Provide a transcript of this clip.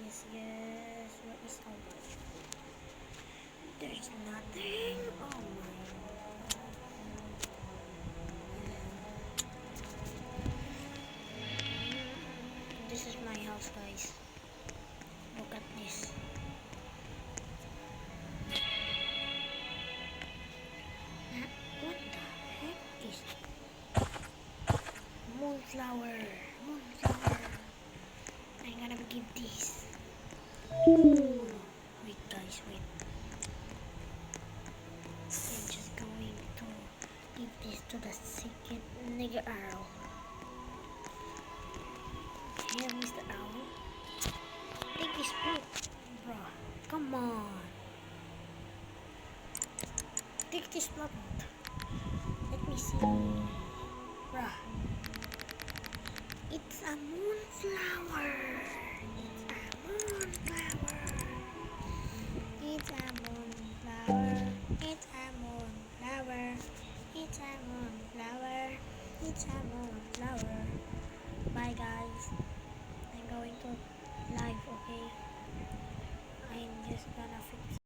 yes. What is all that? There's nothing. Oh my. This is my house, guys. Look at this. What the heck is moonflower? Moonflower. I'm gonna give this. Wait, guys, wait. I'm just going to give this to the second nigger owl. Here, Mr. Owl. Take this book, bro. Come on. Take this plant. Let me see. Bruh. It's a moonflower. It's a moonflower. It's a moonflower. It's a moonflower. It's a moonflower. It's a moonflower. Bye, guys. I'm going to live, okay? I'm just gonna fix